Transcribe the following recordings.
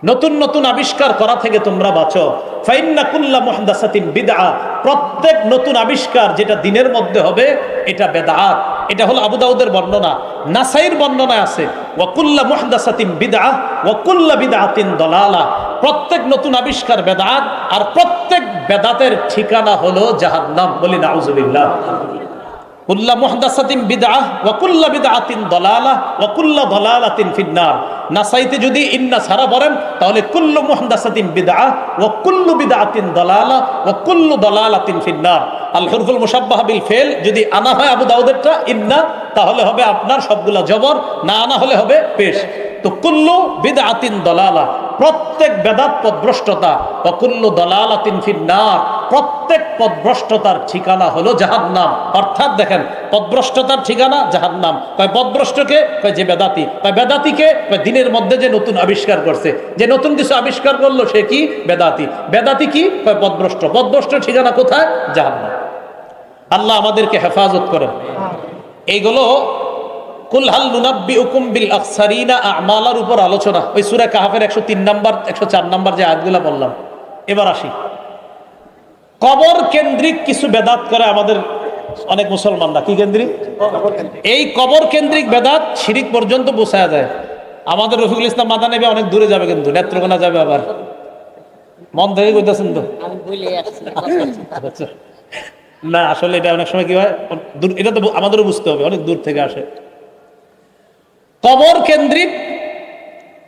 নতুন নতুন আবিষ্কার করা থেকে তোমরা বাঁচো। ফাইন্না কুল্লা মুহদাসাতিন বিদআ, প্রত্যেক নতুন আবিষ্কার যেটা দিনের মধ্যে হবে এটা বেদাত। এটা হলো আবু দাউদের বর্ণনা। নাসাইর বর্ণনায় আছে ওয়া কুল্লা মুহদাসাতিন বিদআ ওয়া কুল্লা বিদআতিন দালালা, প্রত্যেক নতুন আবিষ্কার বেদাত, আর প্রত্যেক বেদাতের ঠিকানা হলো জাহান্নাম। বলি নাউজুবিল্লাহ। কুল্লা মুহদাসাতিন বিদআহ ওয়া কুল্লা বিদআতিন দালালাহ ওয়া কুল্লা দালালাতিন ফিন্নার। নাসাইতে যদি ইন্না ছাড়া পড়েন তাহলে কুল্লু মুহদাসাতিন বিদআহ ওয়া কুল্লু বিদআতিন দালালাহ ওয়া কুল্লু দালালাতিন ফিন্নার। আল হুরফুল মুশাব্বাহা বিল ফেল যদি আনা হয় আবু দাউদেরটা ইন্না, তাহলে হবে আপনার সবগুলা জবর, না আনা হলে হবে পেশ। তো কুল্লু বিদআতিন দালালা, প্রত্যেক বেদাত পথভ্রষ্টতা, ওয়া কুল্লু দালালাতিন ফিন্নার, প্রত্যেক পথভ্রষ্টতার ঠিকানা হলো জাহান্নাম। অর্থাৎ দেখেন, পথভ্রষ্টতার ঠিকানা জাহান্নাম। কয় পথভ্রষ্টকে? কয় যে বেদাতি। কয় বেদাতিকে? কয় দিনের মধ্যে যে নতুন আবিষ্কার করছে, যে নতুন কিছু আবিষ্কার করলো সে কি? বেদাতি। বেদাতি কি? কয় পথভ্রষ্ট। পথভ্রষ্ট ঠিকানা কোথায়? জাহান্নাম। আল্লাহ আমাদেরকে হেফাজত করেন। এইগুলো কুল হাল নুনাব্বিউকুম বিল আখসারিনা আমালার উপর আলোচনা, ওই সূরা কাহফের 103 নাম্বার 104 নাম্বার যে আয়াতগুলো বললাম। এবার আসি, কবর কেন্দ্রিক কিছু বেদাত করে আমাদের অনেক মুসলমানরা। কি কেন্দ্রিক? এই কবর কেন্দ্রিক বেদাত শিরিক পর্যন্ত পৌঁছায়া যায়। আমাদের রফিকুল ইসলাম মাদানী ভাই অনেক দূরে যাবে, কিন্তু নেত্রকোনা যাবে। আবার মন থেকে কইতাছেন তো না, আসলে এটা অনেক সময় কি হয়, এটা তো আমাদেরও বুঝতে হবে, অনেক দূর থেকে আসে। কবর কেন্দ্রিক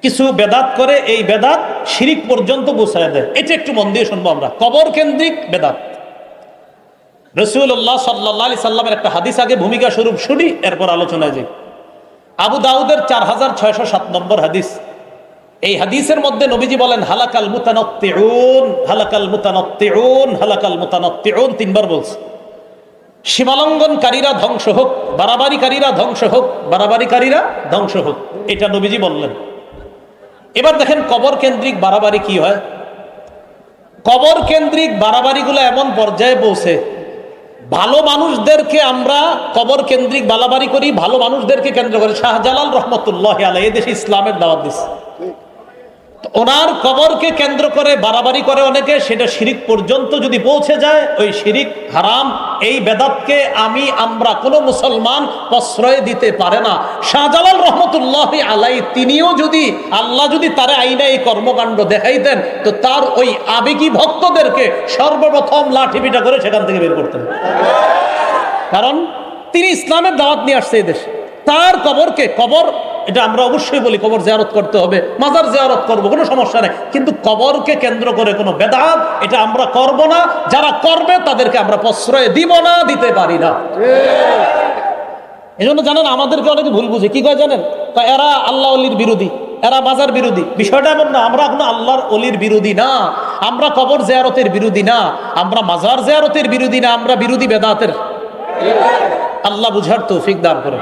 কিছু বেদাত করে, এই বেদাত শিরিক পর্যন্ত পৌঁছায় দেয়। এটা একটু মন দিয়ে শুনবো আমরা। কবর কেন্দ্রিক বেদাত, রাসূলুল্লাহ সাল্লাল্লাহু আলাইহি সাল্লামের একটা হাদিস আগে ভূমিকা স্বরূপ শুনি, এরপর আলোচনায় যাই। আবু দাউদের 4607 নম্বর হাদিস। এই হাদিসের মধ্যে নবীজি বলেন, হালাকাল মুতানাত্তিউন, হালাকাল মুতানাত্তিউন, হালাকাল মুতানাত্তিউন, তিনবার বলছে। সীমালঙ্ঘনকারীরা ধ্বংস হোক, বাড়াবাড়িকারীরা ধ্বংস হোক, বাড়াবাড়িকারীরা ধ্বংস হোক, এটা নবীজি বললেন। এবার দেখেন কবর কেন্দ্রিক বাড়াবাড়ি কি হয়। কবর কেন্দ্রিক বাড়াবাড়িগুলো এমন পর্যায়ে পৌঁছে, ভালো মানুষদেরকে আমরা কবর কেন্দ্রিক বাড়াবাড়ি করি, ভালো মানুষদেরকে কেন্দ্র করে। শাহজালাল রহমতুল্লাহ আলাইহি এদেশে ইসলামের দাওয়াত দিচ্ছে, ওনার কবরকে কেন্দ্র করে বাড়াবাড়ি করে অনেকে, সেটা শিরিক পর্যন্ত যদি পৌঁছে যায়, ওই শিরিক হারাম। এই বেদাতকে আমরা কোনো মুসলমান প্রশ্রয় দিতে পারে না। শাহজালাল রহমতুল্লাহ আলাই তিনিও যদি, আল্লাহ যদি তারে আইনা এই কর্মকাণ্ড দেখাইতেন, তো তার ওই আবেগী ভক্তদেরকে সর্বপ্রথম লাঠি পিটা করে সেখান থেকে বের করতেন। কারণ তিনি ইসলামের দাওয়াত নিয়ে আসছে এই দেশে। তার কবরকে, কবর এটা আমরা অবশ্যই বলি কবর জিয়ারত করতে হবে, মাজার জিয়ারত করবো, কোনো সমস্যা নেই, কিন্তু কবরকে কেন্দ্র করে কোনো বেদাত এটা আমরা করব না। যারা করবে তাদেরকে আমরা প্রশ্রয় দিব না, দিতে পারি না। এই জন্য জানেন, আমাদেরকে অনেকে ভুল বুঝে। কি কয় জানেন? এরা আল্লাহ অলির বিরোধী, এরা মাজার বিরোধী। বিষয়টা এমন না, আমরা কোনো আল্লাহর অলির বিরোধী না, আমরা কবর জিয়ারতের বিরোধী না, আমরা মাজার জিয়ারতের বিরোধী না, আমরা বিরোধী বেদাতের। আল্লাহ বুঝার তৌফিক দান করে।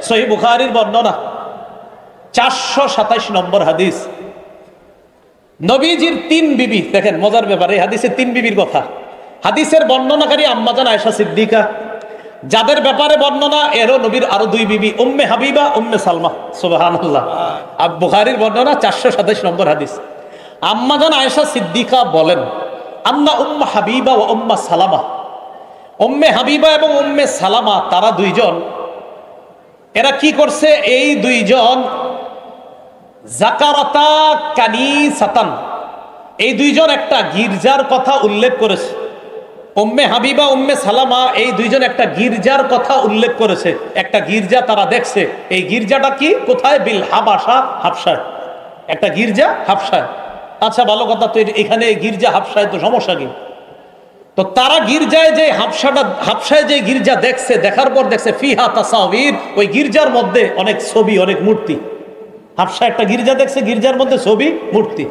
সহিহ বুখারীর বর্ণনা 427 নম্বর হাদিস। নবীজির 3 বিবি, দেখেন মজার ব্যাপার, এই হাদিসে 3 বিবির কথা। হাদিসের বর্ণনাকারী আম্মাজান আয়েশা সিদ্দিকা, যাদের ব্যাপারে বর্ণনা এরও নবীর আরো 2 বিবি, উম্মে হাবিবা, উম্মে সালমা। সুবহানাল্লাহ। বুখারীর বর্ণনা 427 নম্বর হাদিস। আম্মাজান আয়েশা সিদ্দিকা বলেন, আন্না উম্মে হাবিবা ও উম্মে সালামা, উম্মে হাবিবা এবং উম্মে সালামা, তারা দুইজন, এরা কি করছে? এই দুইজন জাকারাতা কানিসাতান, এই দুইজন একটা গির্জার কথা উল্লেখ করেছে। উম্মে হাবিবা, উম্মে সালামা, এই দুইজন একটা গির্জার কথা উল্লেখ করেছে। একটা গির্জা তারা দেখছে। এই গির্জাটা কি? কোথায়? বিল হাবাসা, হাবশায়। একটা গির্জা হাবশায়। আচ্ছা, ভালো কথা তো, এখানে গির্জা হাবশায়, তো সমস্যা কি? তো তারা গির্জায় যে হাবশায় যে গির্জা দেখছে, দেখার পর দেখছে ফিহা তাসাবির, ওই গির্জার মধ্যে অনেক ছবি, অনেক মূর্তি। হাবশায় একটা গির্জা দেখছে, গির্জার মধ্যে ছবি, মূর্তি।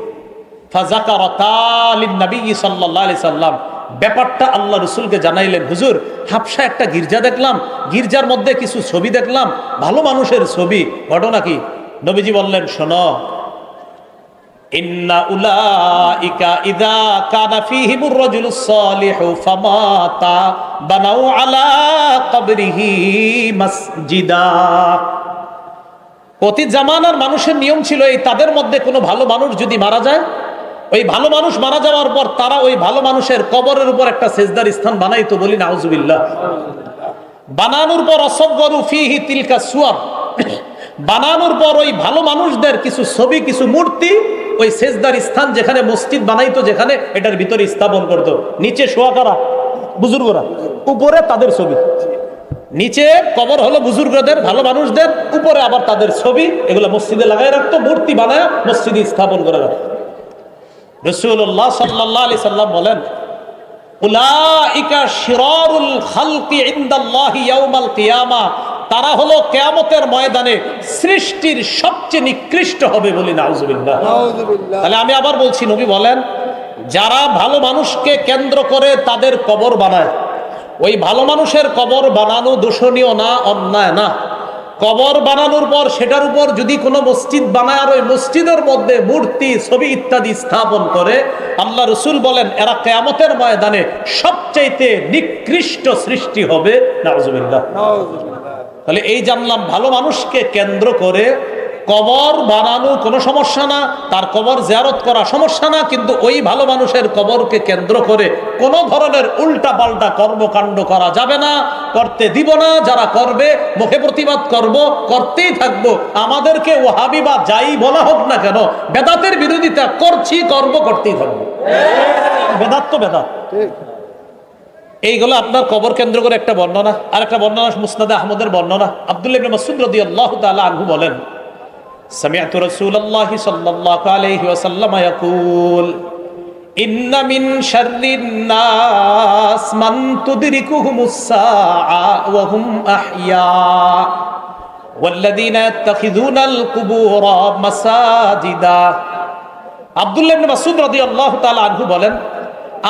ফাযাকারাতা লিন-নবী সাল্লাল্লাহু আলাইহি সাল্লাম, ব্যাপারটা আল্লাহ রাসূলকে জানাইলেন, হুজুর হাবশায় একটা গির্জা দেখলাম, গির্জার মধ্যে কিছু ছবি দেখলাম, ভালো মানুষের ছবি, ঘটনা কি? নবীজি বললেন, শোনো, ইন্না উলাইকা ইযা কানা ফীহিমুর রাজুলুস সালিহু ফামাতা বানাউ আলা কবরিহি মাসজিদা। অতীত জামানার মানুষের নিয়ম ছিল এই, তাদের মধ্যে কোনো ভালো মানুষ যদি মারা যায়, ওই ভালো মানুষ মারা যাওয়ার পর তারা ওই ভালো মানুষের কবরের উপর একটা সেজদার স্থান বানাইতো, বলি নাউজুবিল্লাহ। বানানোর পর অসব্বরু ফিহি তিলকা সুয়ার, বানানোর পর ওই ভালো মানুষদের কিছু ছবি, কিছু মূর্তি ওই সেজদার স্থান যেখানে মসজিদ বানাইতো, যেখানে এটার ভিতরে স্থাপন করত। নিচে শোয়া কারা? বুজুর্গরা, উপরে তাদের ছবি। নিচে কবর হলো বুজুর্গদের, ভালো মানুষদের, উপরে আবার তাদের ছবি। এগুলো মসজিদে লাগাই রাখতো, মূর্তি বানায় মসজিদে স্থাপন করে রাখতো। রাসূলুল্লাহ সাল্লাল্লাহু আলাইহি সাল্লাম বলেন, উলাইকা শিরারুল খালকি ইনদাল্লাহি ইয়াউমাল কিয়ামা, তারা হলো কিয়ামতের ময়দানে সৃষ্টির সবচেয়ে নিকৃষ্ট হবে, বলি নাউজুবিল্লাহ। তাহলে আমি আবার বলছি, নবী বলেন যারা ভালো মানুষকে কেন্দ্র করে তাদের কবর বানায়, ওই ভালো মানুষের কবর বানানো দোষণীয় না, অন্যায় না। কবর বানানোর পর সেটার উপর যদি কোনো মসজিদ বানায় আর ওই মসজিদের মধ্যে মূর্তি, ছবি ইত্যাদি স্থাপন করে, আল্লাহ রসুল বলেন এরা কিয়ামতের ময়দানে সবচাইতে নিকৃষ্ট সৃষ্টি হবে, নাউজুবিল্লাহ। তাহলে এই জানলাম ভালো মানুষকে কেন্দ্র করে কবর বানানো কোনো সমস্যা না, তার কবর জিয়ারত করা সমস্যা না, কিন্তু ওই ভালো মানুষের কবরকে কেন্দ্র করে কোনো ধরনের উল্টা পাল্টা কর্মকাণ্ড করা যাবে না, করতে দিব না। যারা করবে মুখে প্রতিবাদ করব, করতেই থাকবো। আমাদেরকে ওয়াহাবি বা যাই বলা হোক না কেন, বেদাতের বিরোধিতা করছি, করব, করতেই থাকবো। বেদাত তো বেদাত। এইগুলো আপনার কবর কেন্দ্র করে একটা বর্ণনা। আর একটা বর্ণনা মুসনাদে আহমদের বর্ণনা। আব্দুল্লাহ ইবনে মাসউদ রাদিয়াল্লাহু তাআলা আনহু বলেন, সামি'তু রাসূলুল্লাহি সাল্লাল্লাহু আলাইহি ওয়াসাল্লাম ইয়াকুল, ইন্না মিন শাররিন নাস মান তুদরিকুহুমুস সাআ ওয়া হুম আহইয়া ওয়াল্লাযীনা ইয়াত্তাখিযুনাল কুবুরা মাসাজিদা। আব্দুল্লাহ ইবনে মাসউদ রাদিয়াল্লাহু তাআলা আনহু বলেন,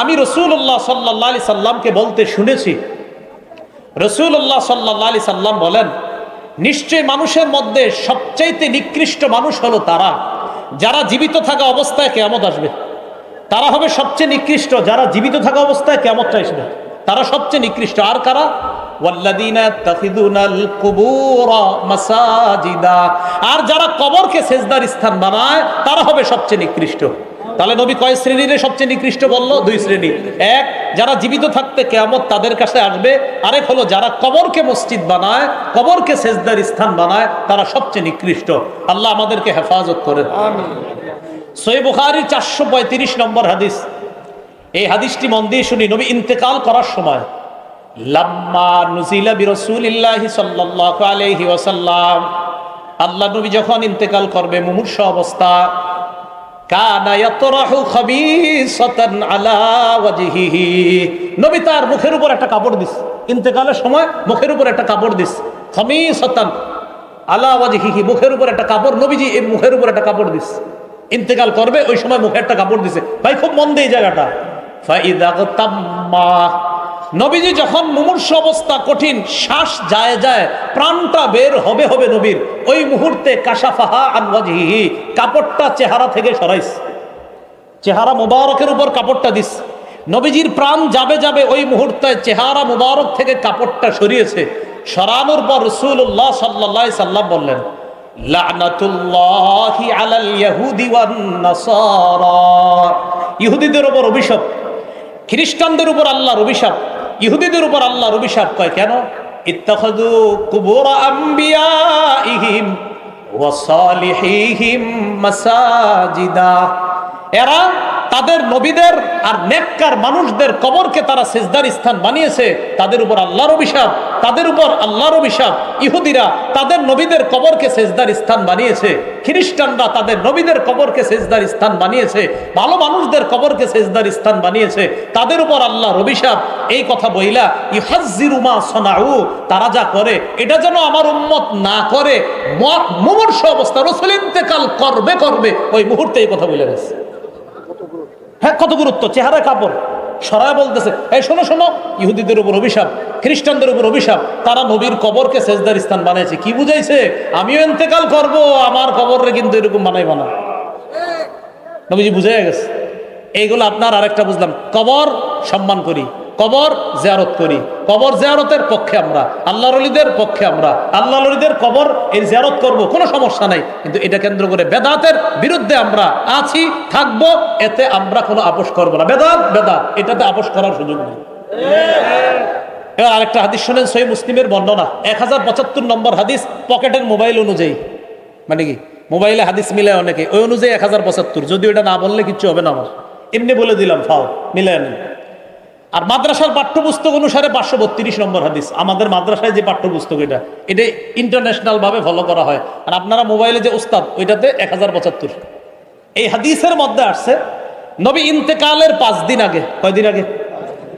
আমি রাসূলুল্লাহ সাল্লাল্লাহু আলাইহি সাল্লামকে বলতে শুনেছি, রাসূলুল্লাহ সাল্লাল্লাহু আলাইহি সাল্লাম বলেন, নিশ্চয় মানুষের মধ্যে সবচাইতে নিকৃষ্ট মানুষ হলো তারা যারা জীবিত থাকা অবস্থায় কিয়ামত আসবে। তারা হবে সবচেয়ে নিকৃষ্ট যারা জীবিত থাকা অবস্থায় কিয়ামতটা আসবে, তারা সবচেয়ে নিকৃষ্ট। আর কারা? ওয়াল্লাযীনা ইয়াত্তাখিযুনাল কুবুরা মাসাজিদা, আর যারা কবরকে সেজদার স্থান বানায় তারা হবে সবচেয়ে নিকৃষ্ট। তাহলে নবী কয় শ্রেণীর সবচেয়ে নিকৃষ্ট বললো? দুই শ্রেণী। এক, যারা জীবিত থাকতে কিয়ামত তাদের কাছে আসবে। আরেক হলো যারা কবরকে মসজিদ বানায়, কবরকে সেজদার স্থান বানায়, তারা সবচেয়ে নিকৃষ্ট। আল্লাহ আমাদেরকে হেফাজত করেন, আমিন। সহিহ বুখারীর 435 নম্বর হাদিস। এই হাদিসটি মন দিয়ে শুনি। নবী ইন্তেকাল করার সময়, লাম্মা নুজিলা বিরাসূলিল্লাহি সাল্লাল্লাহু আলাইহি ওয়াসাল্লাম, আল্লাহ নবী যখন ইন্তেকাল করবে মুমূর্ষু অবস্থা, কানা ইয়াতরাহু খাবিসাতান আলা ওয়াজহিহি, নবী তার মুখের উপর একটা কাপড় দিস। ইন্তেকালের সময় মুখের উপর একটা কাপড় দিস। খামিসাতান আলা ওয়াজহিহি, মুখের উপর একটা কাপড়। নবীজি এই মুখের উপর একটা কাপড় দিস। ইন্তেকাল করবে ওই সময় মুখে একটা কাপড় দিছে। ভাই খুব মন দিয়ে জায়গাটা। ফাইদা তাম্মা, নবীজি যখন মুমূর্ষু অবস্থা, কঠিন শ্বাস যায় যায়, প্রাণটা বের হবে হবে নবীর, ওই মুহূর্তে কাশাফাহা আন ওয়াজহিহি, কাপড়টা চেহারা থেকে সরাইস। চেহারা মুবারকের উপর কাপড়টা দিস। নবীজির প্রাণ যাবে যাবে ওই মুহূর্তে চেহারা মুবারক থেকে কাপড়টা সরিয়েছে। সরানোর পর রাসূলুল্লাহ সাল্লাল্লাহু আলাইহি সাল্লাম বললেন, লা'নাতুল্লাহি আলাল ইয়াহুদি ওয়ান নাসারা, ইহুদিদের উপর অভিশাপ, খ্রিস্টানদের উপর আল্লাহর অভিশাপ, ইহুদিদের উপর আল্লাহর অভিশাপ। কয় কেন? ইত্তাখাযু কুবুর আম্বিয়াইহিম ওয়া সালিহিহিম মাসাজিদা, এরা তাদের নবীদের আর নেককার মানুষদের কবরকে তারা সিজদার স্থান বানিয়েছে। তাদের উপর আল্লাহর অভিশাপ, তাদের উপর আল্লাহর অভিশাপ। ইহুদিরা তাদের নবীদের কবরকে সিজদার স্থান বানিয়েছে, খ্রিস্টানরা তাদের নবীদের কবরকে সিজদার স্থান বানিয়েছে, ভালো মানুষদের কবরকে সিজদার স্থান বানিয়েছে, তাদের উপর আল্লাহর অভিশাপ। এই কথা বইলা ইউহাজ্জিরু মা সানাউ, তারা যা করে এটা যেন আমার উম্মত না করে। মুমূর্ষু অবস্থা, রাসূল ইন্তেকাল করবে করবে ওই মুহূর্তে এই কথা বলে গেছে। হ্যাঁ, কত গুরুত্ব। চেহারা কাপড় সরায় বলতেছে, এই শোনো শোনো, ইহুদিদের উপর অভিশাপ, খ্রিস্টানদের উপর অভিশাপ, তারা নবীর কবরকে সেজদার স্থান বানাইছে। কি বুঝাইছে? আমিও ইন্তেকাল করব, আমার কবরে কিন্তু এরকম বানাইবা না। নবীজি বুঝাই গেছে। এইগুলো আপনার আরেকটা বুঝলাম, কবর সম্মান করি, কবর জিয়ারত করি, কবর জিয়ারতের পক্ষে আমরা, আল্লাহর ওলিদের পক্ষে আমরা, আল্লাহর ওলিদের কবর এর জিয়ারত করব, কোনো সমস্যা নাই। কিন্তু এটা কেন্দ্র করে বেদাতের বিরুদ্ধে আমরা আছি, থাকবো, এতে আমরা কোনো আপোষ করবো না। বেদাত বেদাত, এটাতে আপোষ করার সুযোগ নেই। এবার আরেকটা হাদিস শোনেন, সহিহ মুসলিমের বর্ণনা 1075 নম্বর হাদিস, পকেটের মোবাইল অনুযায়ী, মানে কি মোবাইলে হাদিস মিলে অনেকে, ওই অনুযায়ী 1075, যদি ওটা না বললে কিচ্ছু হবে না, আমার এমনি বলে দিলাম, ফাও মিলে নেন। আর মাদ্রাসার পাঠ্যপুস্তক অনুসারে 532 নম্বর হাদিস। আমাদের মাদ্রাসায় যে পাঠ্যপুস্তক এটা ইন্টারন্যাশনাল ভাবে ফলো করা হয়, আর আপনারা মোবাইলে যে উস্তাদ ওইটাতে 1075। এই হাদিসের মধ্যে আসছে নবী ইন্তেকালের 5 দিন আগে, কয়দিন আগে,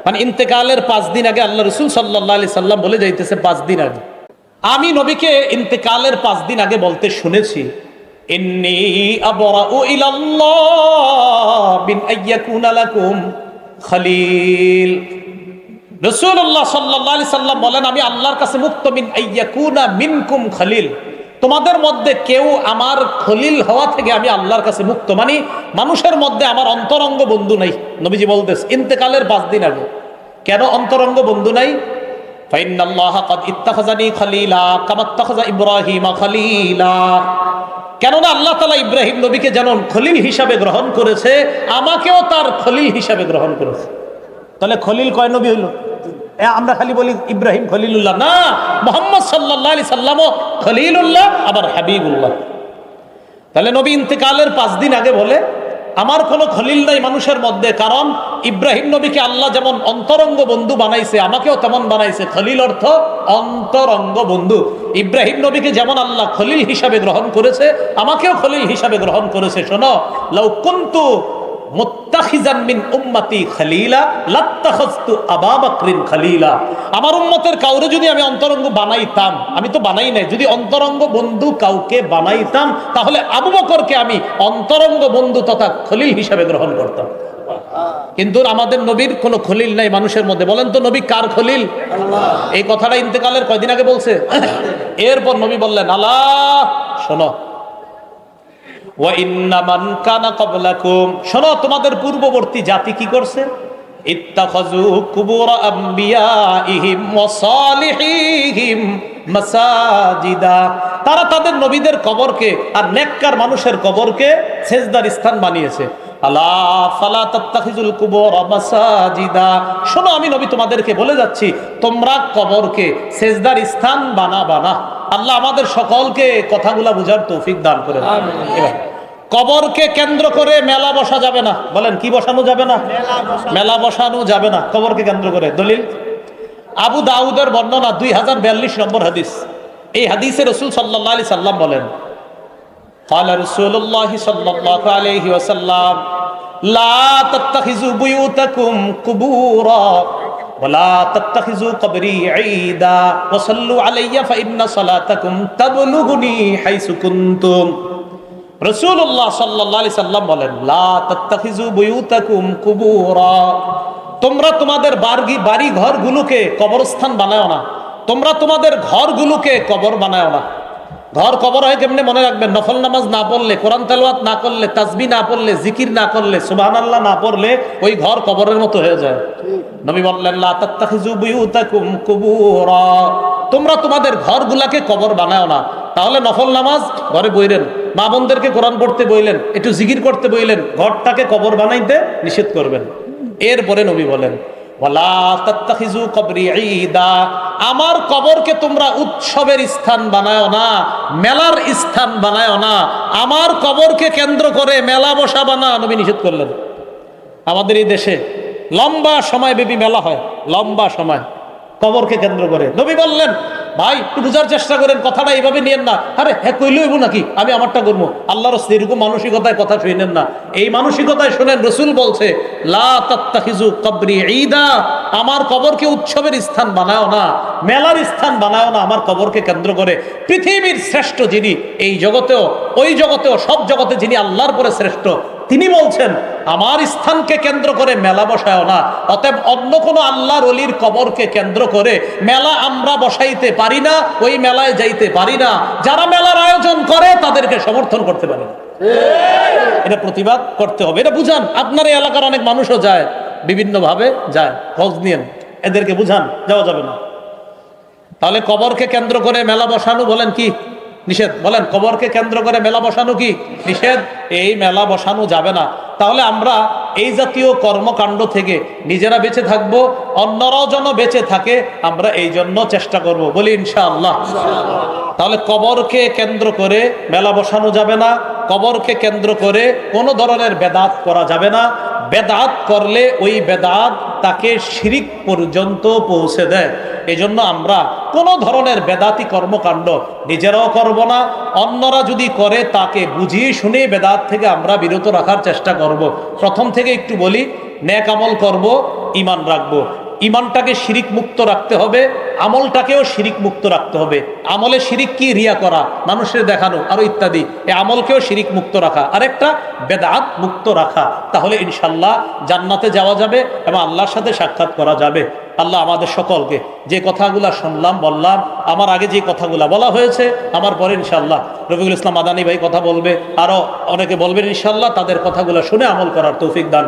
মানে ইন্তেকালের 5 দিন আগে আল্লাহ রাসূল সাল্লাল্লাহু আলাইহি সাল্লাম বলে যাইতেছে 5 দিন আগে। আমি নবীকে ইন্তেকালের 5 দিন আগে বলতে শুনেছি, ইন্নী আবরাউ ইলাল্লাহ বিন আইয়াকুনা লাকুম খলিল। রাসূলুল্লাহ সাল্লাল্লাহু আলাইহি সাল্লাম বলেন, আমি আল্লাহর কাছে মুক্ত মিন আইয়াকুনা মিনকুম খলিল, তোমাদের মধ্যে কেউ আমার খলিল হওয়া থেকে আমি আল্লাহর কাছে মুক্ত, মানে মানুষের মধ্যে আমার অন্তরঙ্গ বন্ধু নাই। নবীজি বলতেছে ইন্তেকালের 5 দিন আগে। কেন অন্তরঙ্গ বন্ধু নাই? ফাইন্নাল্লাহা ক্বাদ ইত্তাখাযানি খলিলা কামা ইত্তাখাযা ইব্রাহিমা খলিলা। কেননা আল্লাহ তাআলা ইব্রাহিম নবীকে যেমন খলিল হিসাবে গ্রহণ করেছে, আমাকেও তার খলিল হিসাবে গ্রহণ করেছে। তাহলে খলিল কয় নবী হইল? আমরা খালি বলি ইব্রাহিম খলিলুল্লাহ, না, মুহাম্মদ সাল্লাল্লাহু আলাইহি সাল্লামও খলিলুল্লাহ, আবার হাবিবুল্লাহ। তাহলে নবী ইন্তেকালের 5 দিন আগে বলে আমার কোনো খলিল নাই মানুষের মধ্যে, কারণ ইব্রাহিম নবীকে আল্লাহ যেমন অন্তরঙ্গ বন্ধু বানাইছে, আমাকেও তেমন বানাইছে। খলিল অর্থ অন্তরঙ্গ বন্ধু। ইব্রাহিম নবীকে যেমন আল্লাহ খলিল হিসাবে গ্রহণ করেছে, আমাকেও খলিল হিসাবে গ্রহণ করেছে। শোনো, লাউ কুনতু মুত্তাখিজান মিন উম্মতি খলিলা লাত্তাখাযতু আবু বকরিন খলিলা। আমার উম্মতের কাউরে যদি আমি অন্তরঙ্গ বানাইতাম, আমি তো বানাই নাই, যদি অন্তরঙ্গ বন্ধু কাউকে বানাইতাম তাহলে আবু বকরকে আমি অন্তরঙ্গ বন্ধু তথা খলিল হিসাবে গ্রহণ করতাম। কিন্তু আমাদের নবীর কোনো খলিল নাই মানুষের মধ্যে। বলেন তো নবী কার খলিল? এই কথাটা ইন্তেকালের কয়দিন আগে বলছে। এরপর নবী বললেন, আলা শোনো, ওয়া ইন্না মান কানা ক্বাবলাকুম, শোনো তোমাদের পূর্ববর্তী জাতি কি করছে? ইত্তাখাযু কুবুর আমবিয়াইহিম ওয়া সালিহিহিম মাসাজিদা, তারা তাদের নবীদের কবরকে আর নেককার মানুষের কবরকে সেজদার স্থান বানিয়েছে। আলা ফালা তাত্তাখিজুল কুবুর মাসাজিদা, শোনো আমি নবী তোমাদেরকে বলে যাচ্ছি, তোমরা কবরকে সেজদার স্থান বানাবা না। আল্লাহ আমাদের সকলকে কথাগুলা বুঝার তৌফিক দান করেন। আমিন। কবরকে কেন্দ্র করে মেলা বসা যাবে না। বলেন কি বসানো যাবে না? মেলা বসানো যাবে না কবরকে কেন্দ্র করে। দলিল আবু দাউদের বর্ণনা 2042 নম্বর হাদিস। এই হাদিসে রাসূল সাল্লাল্লাহু আলাইহি সাল্লাম বলেন, قال رسول الله صلى الله عليه وسلم لا تتخذوا بيوتكم قبورا ولا تتخذوا قبري عيدا وصلوا علي فإن صلاتكم تبلغني حيث كنتم। রাসূলুল্লাহ সাল্লাল্লাহু আলাইহি সাল্লাম বলেন, লা তাত্তাখিযু বুয়ুতাকুম কুবুরা, তোমরা তোমাদের বাড়ি ঘরগুলোকে কবরস্থান বানাও না। তোমরা তোমাদের ঘরগুলোকে কবর বানাও না। ঘর কবর হয় কেমনে মনে রাখবেন? নফল নামাজ না পড়লে, কোরআন তেলাওয়াত না করলে, তাসবিহ না পড়লে, জিকির না করলে, সুবহানাল্লাহ না পড়লে ওই ঘর কবরের মতো হয়ে যায়। নবী বললেন, লা তাত্তাখিযু বুয়ুতাকুম কুবুরা, তোমরা তোমাদের ঘরগুলাকে কবর বানাও না। তাহলে নফল নামাজ ঘরে বইলেন, মা বোনদেরকে কোরআন পড়তে বইলেন, একটু জিকির করতে বইলেন, ঘরটাকে কবর বানাইতে নিষেধ করবেন। এরপরে নবী বলেন, ওয়ালা তাত্তাখিযু কবরি ঈদা, আমার কবরকে তোমরা উৎসবের স্থান বানায়ো না, মেলার স্থান বানায়ো না। আমার কবরকে কেন্দ্র করে মেলা বসাবা না, নবী নিষেধ করলেন। আমাদের এই দেশে লম্বা সময়ব্যাপী মেলা হয়, লম্বা সময় কবরকে কেন্দ্র করে। নবী বললেন, ভাই একটু বুঝার চেষ্টা করেন, কথাটা এইভাবে নিয়েন না। আরে হ্যাঁ কইলে হইব নাকি, আমি আমারটা করবো। আল্লাহর এরকম মানসিকতায় কথা শুনেন না। এই মানসিকতায় শুনেন, রাসূল বলছে, লা তাত্তাখিযু কবরি ঈদা, আমার কবরকে উৎসবের স্থান বানাও না, মেলার স্থান বানাও না। আমার কবরকে কেন্দ্র করে পৃথিবীর শ্রেষ্ঠ যিনি, এই জগতেও ওই জগতেও সব জগতে যিনি আল্লাহর পরে শ্রেষ্ঠ, তিনি বলছেন, আমার স্থানকে কেন্দ্র করে মেলা বসায় না। অতএব অন্য কোনো আল্লাহর ওলির কবরকে কেন্দ্র করে মেলা আমরা বসাইতে পারি না, ওই মেলায় যাইতে পারি না। যারা মেলার আয়োজন করে তাদেরকে সমর্থন করতে পারি না। এটা প্রতিবাদ করতে হবে, এটা বুঝান। আপনার এই এলাকার অনেক মানুষও যায়, বিভিন্নভাবে যায়, খোঁজ নিয়েন, এদেরকে বুঝান যাওয়া যাবে না। তাহলে কবরকে কেন্দ্র করে মেলা বসানো বলেন কি নিষেধ? বলেন, কবরকে কেন্দ্র করে মেলা বসানো কি নিষেধ? এই মেলা বসানো যাবে না। তাহলে আমরা এই জাতীয় কর্মকাণ্ড থেকে নিজেরা বেঁচে থাকব, অন্যরাও যেন বেঁচে থাকে, আমরা এই জন্য চেষ্টা করব, বলি ইনশাআল্লাহ। তাহলে কবরকে কেন্দ্র করে মেলা বসানো যাবে না, কবরকে কেন্দ্র করে কোনো ধরনের বেদাত করা যাবে না। বেদাত করলে ওই বেদাত তাকে শিরিক পর্যন্ত পৌঁছে দেয়। এই জন্য আমরা কোনো ধরনের বেদাতি কর্মকাণ্ড নিজেরাও করব না, অন্যরা যদি করে তাকে বুঝিয়ে শুনে বেদাত থেকে আমরা বিরত রাখার চেষ্টা করব। প্রথম থেকে একটু বলি, নেক আমল করব, ঈমান রাখবো, ঈমানটাকে শিরিক মুক্ত রাখতে হবে, আমলটাকেও শিরিক মুক্ত রাখতে হবে। আমলে শিরিক কি? রিয়া করা, মানুষের দেখানো, আরো ইত্যাদি। এই আমলকেও শিরিক মুক্ত রাখা, আরেকটা বেদাত মুক্ত রাখা। তাহলে ইনশাল্লাহ জান্নাতে যাওয়া যাবে এবং আল্লাহর সাথে সাক্ষাৎ করা যাবে। আল্লাহ আমাদের সকলকে যে কথাগুলা শুনলাম বললাম, আমার আগে যে কথাগুলা বলা হয়েছে, আমার পরে ইনশাল্লাহ রফিকুল ইসলাম মাদানী ভাই কথা বলবে, আরো অনেকে বলবেন ইনশাল্লাহ, তাদের কথাগুলা শুনে আমল করার তৌফিক দান